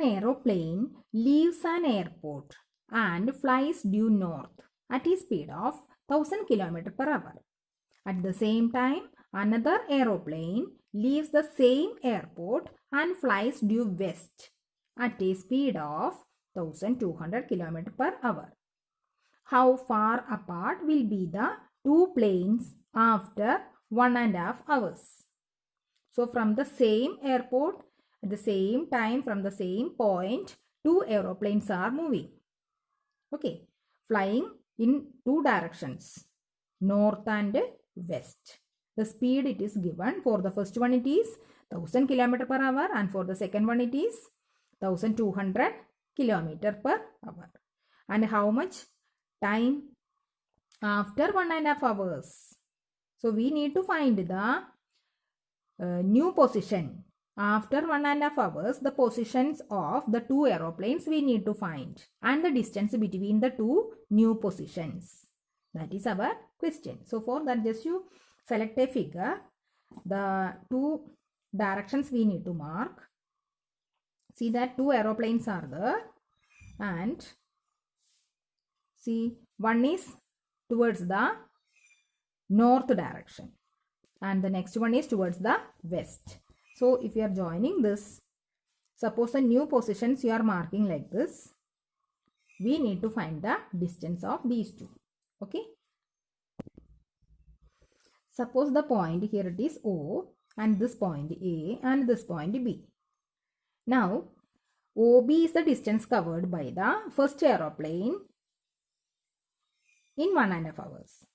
aeroplane leaves an airport and flies due north at a speed of 1000 km per hour. At the same time, another aeroplane leaves the same airport and flies due west at a speed of 1200 km per hour. How far apart will be the two planes after 1.5 hours? So from the same airport, at the same time, from the same point, two aeroplanes are moving. Okay, flying in two directions, north and west. The speed it is given. For the first one it is 1000 km per hour and for the second one it is 1200 km per hour. And how much time after 1.5 hours? So we need to find the new position. After 1.5 hours, the positions of the two aeroplanes we need to find and the distance between the two new positions. That is our question. So for that, just you select a figure. The two directions we need to mark. See that two aeroplanes are there and see one is towards the north direction and the next one is towards the west. So if you are joining this, suppose the new positions you are marking like this, we need to find the distance of these two. Okay. Suppose the point here it is O and this point A and this point B. Now OB is the distance covered by the first aeroplane in 1.5 hours.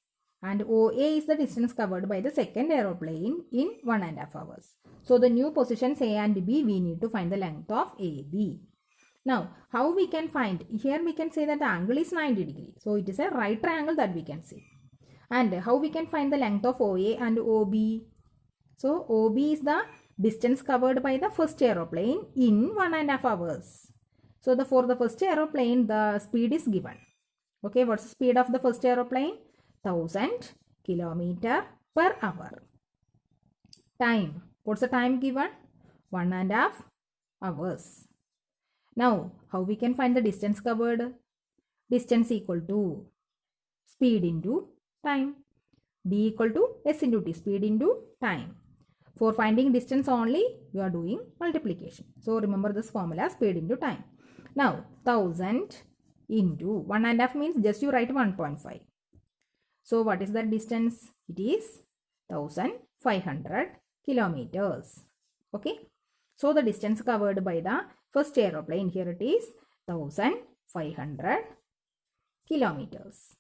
And OA is the distance covered by the second aeroplane in 1.5 hours. So the new positions A and B, we need to find the length of AB. Now, how we can find? Here we can say that the angle is 90 degrees. So it is a right triangle that we can see. And how we can find the length of OA and OB? So OB is the distance covered by the first aeroplane in 1.5 hours. So for the first aeroplane, the speed is given. Okay, what's the speed of the first aeroplane? 1000 km per hour. Time. What's the time given? 1.5 hours. Now, how we can find the distance covered? Distance equal to speed into time. D equal to S into T. Speed into time. For finding distance only, you are doing multiplication. So, remember this formula, speed into time. Now, 1000 into 1.5 means just you write 1.5. So what is that distance? It is 1500 kilometers. Okay. So the distance covered by the first aeroplane, here it is 1500 kilometers.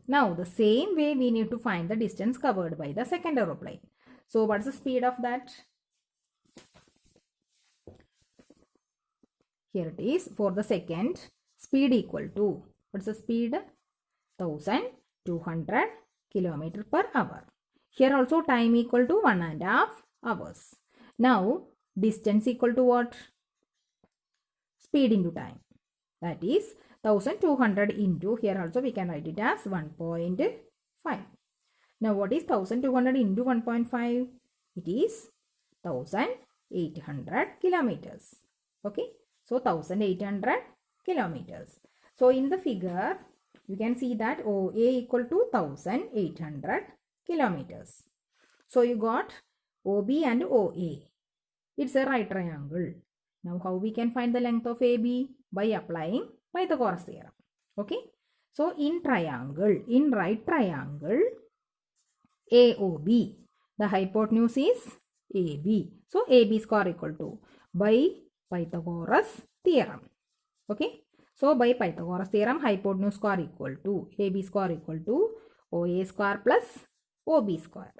Now the same way we need to find the distance covered by the second aeroplane. So what's the speed of that? Here it is for the speed equal to, what's the speed? 1200 km per hour. Here also time equal to 1.5 hours. Now distance equal to what? Speed into time. That is 1200 into, here also we can write it as 1.5. Now what is 1200 into 1.5? It is 1800 kilometers. Okay. So 1800 kilometers. So in the figure, you can see that OA equal to 1800 kilometers. So you got OB and OA. It's a right triangle. Now how we can find the length of AB? By applying Pythagoras theorem. Okay. So in right triangle, AOB, the hypotenuse is AB. So AB square equal to by Pythagoras theorem. Okay. So by Pythagoras theorem, hypotenuse square equal to AB square equal to OA square plus OB square.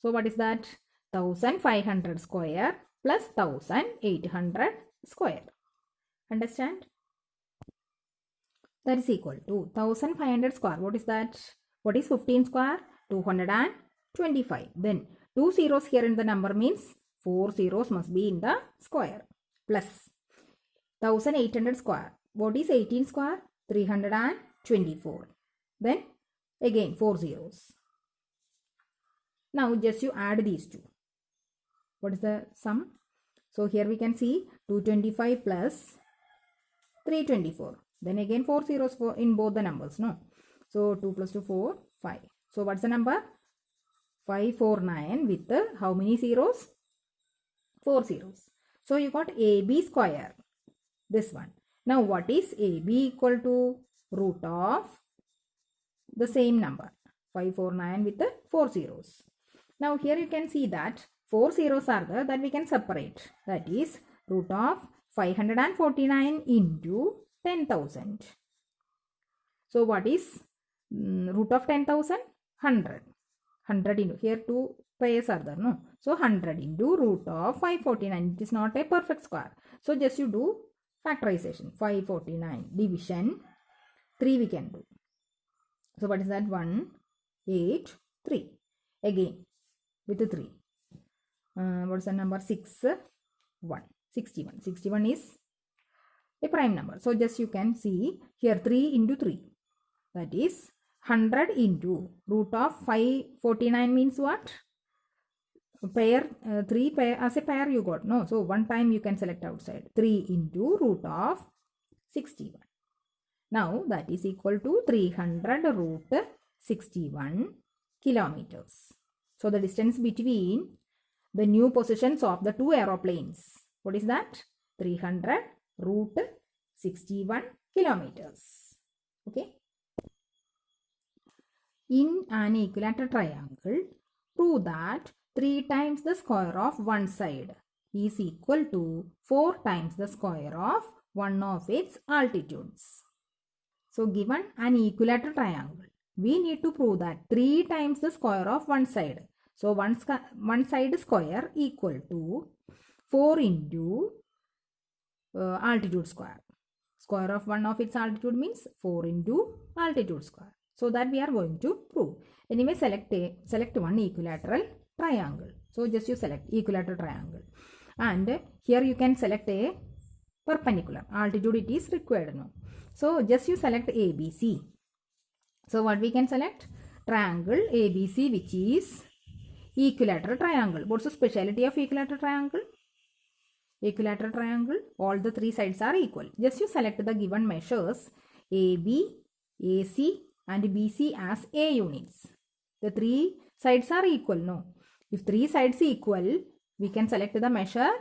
So what is that? 1500 square plus 1800 square. Understand? That is equal to 1500 square. What is that? What is 15 square? 225. Then 2 zeros here in the number means 4 zeros must be in the square. Plus 1800 square. What is 18 square? 324. Then again 4 zeros. Now just you add these two. What is the sum? So here we can see 225 plus 324. Then again 4 zeros in both the numbers, no? So 2 plus 2, 4, 5. So what's the number? 549 with how many zeros? 4 zeros. So you got AB square, this one. Now what is AB equal to? Root of the same number, 549 with the 4 zeros. Now here you can see that 4 zeros are there that we can separate. That is root of 549 into 10,000. So what is root of 10,000? 100. 100 into, here 2 pairs are there, no? So 100 into root of 549. It is not a perfect square. So just you do factorization. 549 division 3 we can do. So what is that? 1, 8, 3. Again with the 3. What's the number? 6, 1. 61. 61 is a prime number. So just you can see here 3 into 3. That is 100 into root of 549 means what? Pair, 3 pair as a pair you got, no? So one time you can select outside. 3 into root of 61. Now that is equal to 300 root 61 kilometers. So the distance between the new positions of the two aeroplanes, what is that? 300 root 61 kilometers. Okay. In an equilateral triangle, prove that 3 times the square of one side is equal to 4 times the square of one of its altitudes. So given an equilateral triangle, we need to prove that 3 times the square of one side. So one side square equal to 4 into altitude square. Square of one of its altitude means 4 into altitude square. So that we are going to prove. Anyway, select one equilateral triangle. So just you select equilateral triangle. And here you can select a perpendicular. Altitude it is required now. So just you select ABC. So what we can select? Triangle ABC, which is equilateral triangle. What's the speciality of equilateral triangle? Equilateral triangle, all the 3 sides are equal. Just you select the given measures AB, AC and BC as A units. The 3 sides are equal, no? If 3 sides equal, we can select the measure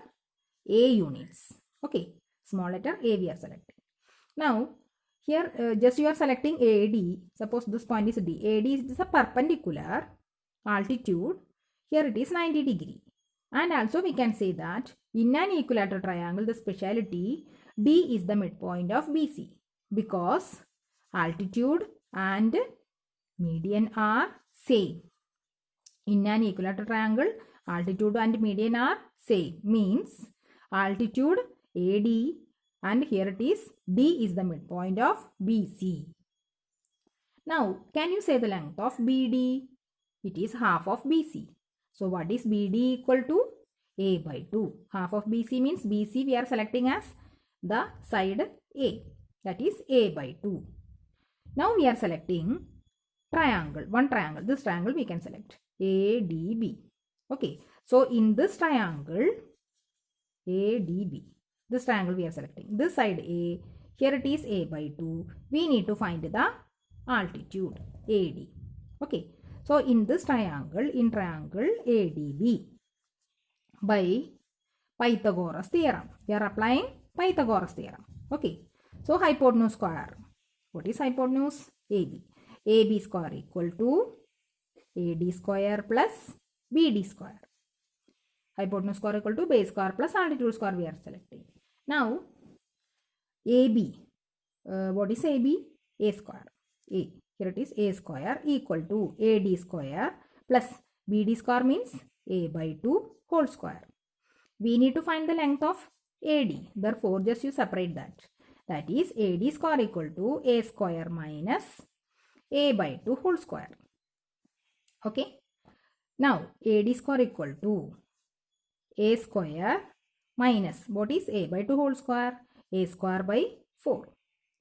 A units. Okay, small letter A we are selecting. Now, here just you are selecting AD. Suppose this point is D. AD is a perpendicular altitude. Here it is 90 degree. And also we can say that in an equilateral triangle, the speciality D is the midpoint of BC because altitude and median are same. In an equilateral triangle, altitude and median are same. Means altitude AD and here it is D is the midpoint of BC. Now, can you say the length of BD? It is half of BC. So, what is BD equal to? A by 2. Half of BC means BC we are selecting as the side A. That is A by 2. Now, we are selecting triangle. One triangle. This triangle we can select. ADB. Okay. So, in this triangle, ADB. This triangle we are selecting. This side A. Here it is A by 2. We need to find the altitude AD. Okay. So, in this triangle, in triangle ADB, by Pythagoras theorem, we are applying Pythagoras theorem. Okay. So, hypotenuse square. What is hypotenuse? AB. AB square equal to AD square plus BD square. Hypotenuse square equal to base square plus altitude square we are selecting. Now, AB. What is AB? A square. A. Here it is A square equal to AD square plus BD square means A by 2 whole square. We need to find the length of AD. Therefore, just you separate that. That is AD square equal to A square minus A by 2 whole square. Okay. Now, AD square equal to A square minus what is A by 2 whole square? A square by 4.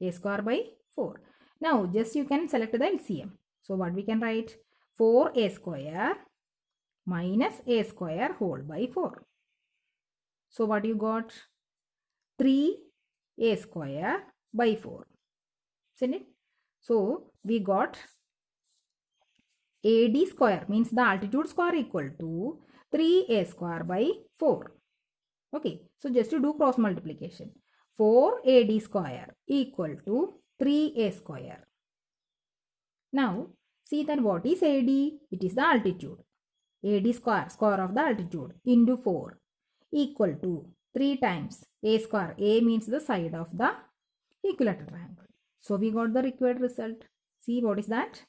A square by 4. Now, just you can select the LCM. So, what we can write? 4A square minus A square whole by 4. So, what you got? 3 a square by 4. Isn't it? So we got AD square means the altitude square equal to 3a square by 4. Okay, so just to do cross multiplication. 4AD square equal to 3a square. Now, see that what is AD? It is the altitude. AD square, square of the altitude into 4 equal to 3 times a square. A means the side of the equilateral triangle. So, we got the required result. See what is that?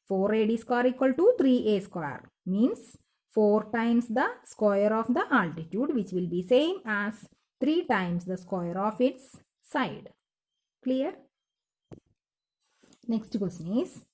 4AD square equal to 3a square means 4 times the square of the altitude, which will be same as 3 times the square of its side. Clear? Next question is,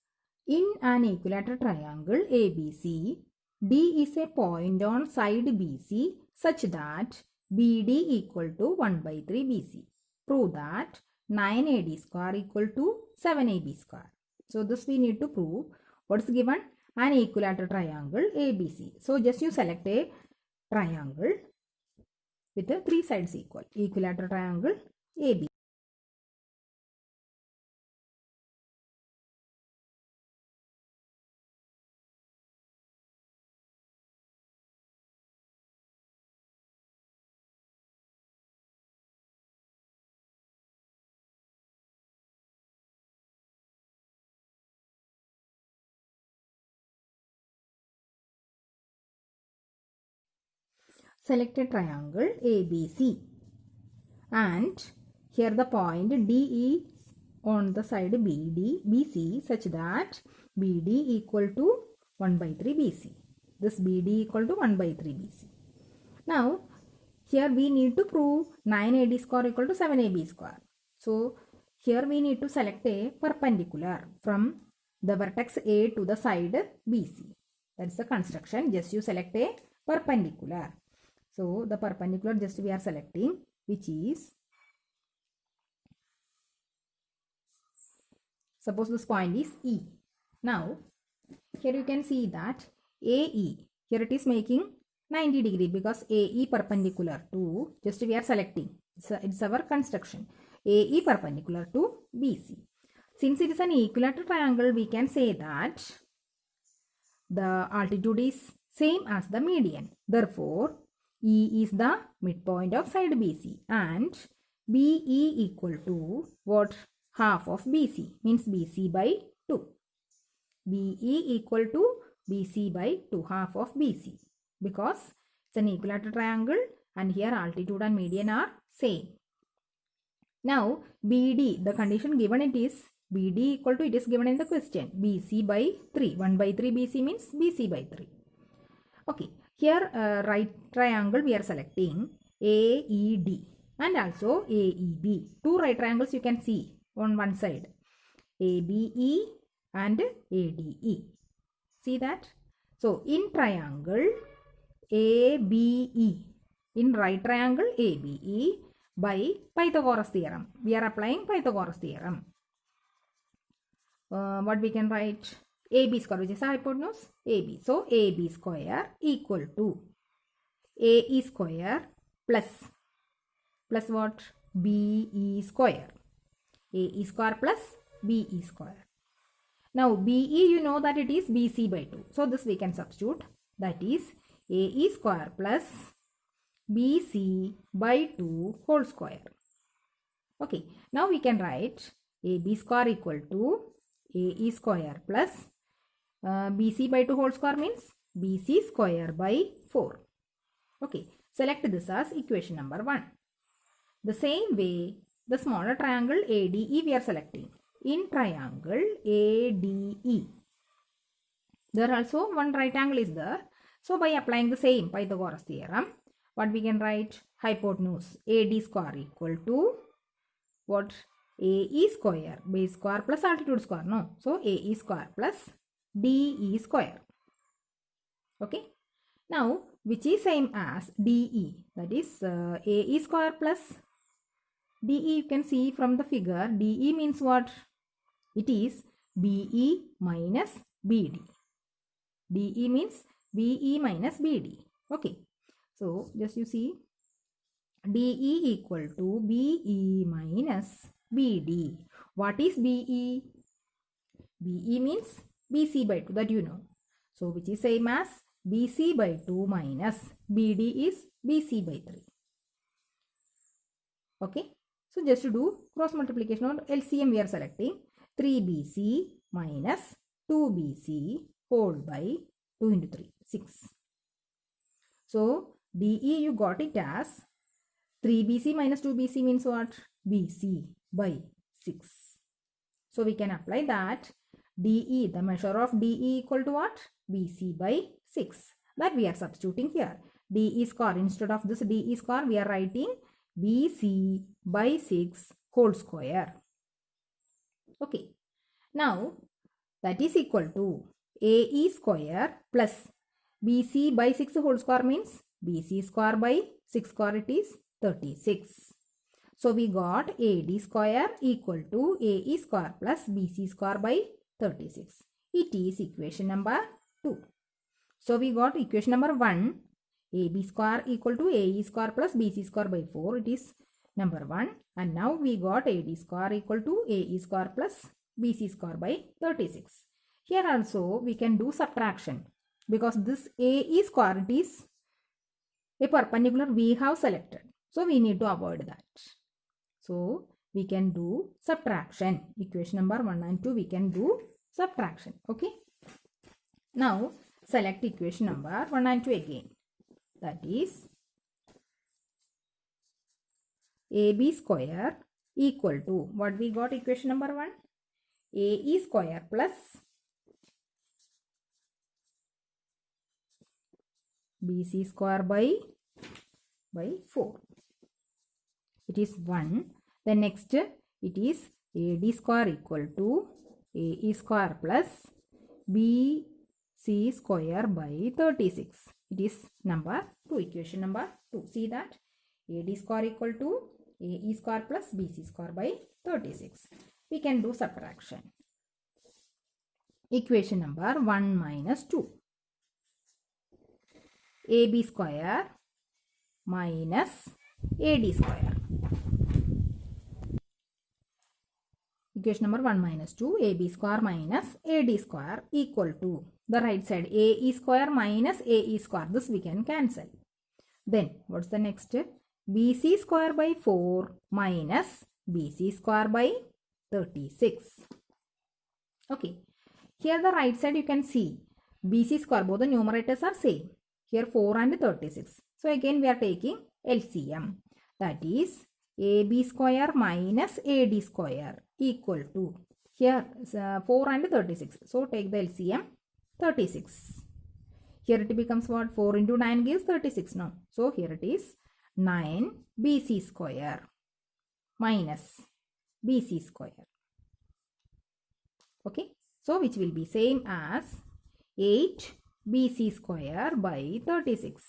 in an equilateral triangle ABC, D is a point on side BC such that BD equal to 1 by 3 BC. Prove that 9AD square equal to 7AB square. So this we need to prove. What is given? An equilateral triangle ABC. So just you select a triangle with the 3 sides equal. Equilateral triangle AB. Select a triangle ABC and here the point D is on the side BC such that BD equal to 1 by 3 BC. This BD equal to 1 by 3 BC. Now here we need to prove 9AD square equal to 7AB square. So here we need to select a perpendicular from the vertex A to the side BC. That's the construction. Just you select a perpendicular. So the perpendicular just we are selecting, which is, suppose this point is E. Now here you can see that AE, here it is making 90 degree because AE perpendicular to, just we are selecting, it's our construction, AE perpendicular to BC. Since it is an equilateral triangle, we can say that the altitude is same as the median. Therefore, E is the midpoint of side BC and BE equal to what? Half of BC, means BC by 2. BE equal to BC by 2, half of BC, because it's an equilateral triangle and here altitude and median are same. Now BD, the condition given it is BD equal to, it is given in the question, BC by 3. 1 by 3 BC means BC by 3. Okay, here right triangle we are selecting AED and also AEB. Two right triangles you can see on one side, ABE and ADE. See that? So in triangle ABE, in right triangle ABE, by Pythagoras theorem, we are applying Pythagoras theorem. What we can write? AB square, which is hypotenuse, AB. So AB square equal to AE square plus what? BE square. AE square plus BE square. Now BE, you know that it is BC by 2. So this we can substitute. That is AE square plus BC by 2 whole square. Okay. Now we can write AB square equal to AE square plus BC by 2 whole square means BC square by 4. Okay. Select this as equation number 1. The same way, the smaller triangle ADE we are selecting. In triangle ADE, there also one right angle is there. So by applying the same Pythagoras theorem, what we can write? Hypotenuse AD square equal to what? AE square, base square plus altitude square, no? So AE square plus DE square. Okay. Now which is same as DE, that is AE square plus DE. You can see from the figure, DE means what? It is BE minus BD. DE means BE minus BD. Okay. So just you see DE equal to BE minus BD. What is BE? BE means BC by 2, that you know. So which is same as BC by 2 minus BD is BC by 3. Okay. So just to do cross multiplication or LCM, we are selecting 3BC minus 2BC whole by 2 into 3, 6. So DE you got it as 3BC minus 2BC means what? BC by 6. So we can apply that DE, the measure of DE equal to what? BC by 6. That we are substituting here. DE square, instead of this DE square, we are writing BC by 6 whole square. Okay. Now, that is equal to AE square plus BC by 6 whole square means BC square by 6 square, it is 36. So we got AD square equal to AE square plus BC square by 36. It is equation number 2. So we got equation number 1, AB square equal to AE square plus BC square by 4. It is number 1. And now we got AD square equal to AE square plus BC square by 36. Here also we can do subtraction because this AE square, it is a perpendicular we have selected. So we need to avoid that. So we can do subtraction. Equation number 1 and 2 we can do subtraction. Okay. Now select equation number 1 and 2 again. That is AB square equal to what we got equation number 1? AE square plus BC square by 4. It is 1. Then next it is AD square equal to AE square plus BC square by 36. It is number 2, equation number 2. See that AD square equal to AE square plus BC square by 36. We can do subtraction. Equation number 1 minus 2. AB square minus AD square. Equation number 1 minus 2, AB square minus AD square equal to the right side AE square minus AE square. This we can cancel. Then what's the next? BC square by 4 minus BC square by 36. Okay. Here the right side you can see BC square, both the numerators are same. Here 4 and 36. So again we are taking LCM. That is AB square minus AD square equal to here 4 and 36. So take the LCM 36. Here it becomes what? 4 into 9 gives 36 now. So here it is 9 BC square minus BC square. Okay. So which will be same as 8 BC square by 36.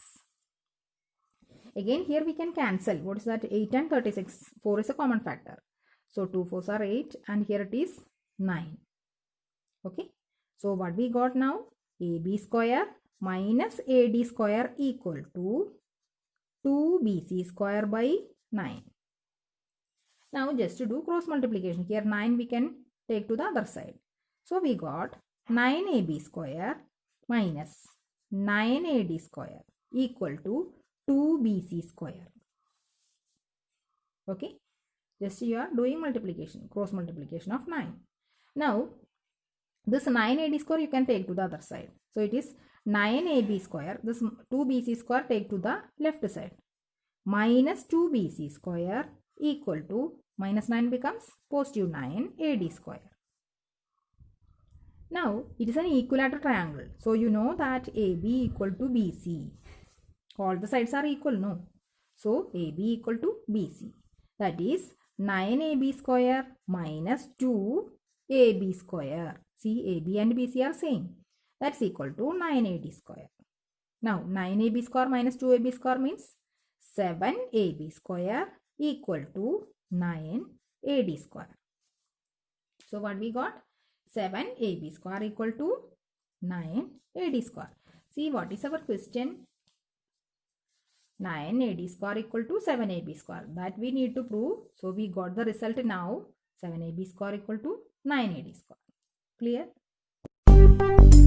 Again here we can cancel. What is that? 8 and 36. 4 is a common factor. So 2 4s are 8 and here it is 9. Okay. So what we got now? AB square minus AD square equal to 2 BC square by 9. Now just to do cross multiplication. Here 9 we can take to the other side. So we got 9 AB square minus 9 AD square equal to 2 BC square. Okay. Just you are doing multiplication, cross multiplication of 9. Now this 9 AD square you can take to the other side. So it is 9 AB square. This 2 BC square take to the left side. Minus 2 BC square equal to minus 9 becomes positive 9 AD square. Now it is an equilateral triangle. So you know that AB equal to BC. All the sides are equal, no? So AB equal to BC. That is 9AB square minus 2AB square. See, AB and BC are same. That's equal to 9AD square. Now 9AB square minus 2AB square means 7AB square equal to 9AD square. So what we got? 7AB square equal to 9AD square. See, what is our question? 9 AD square equal to 7 AB square. That we need to prove. So we got the result now. 7 AB square equal to 9 AD square. Clear?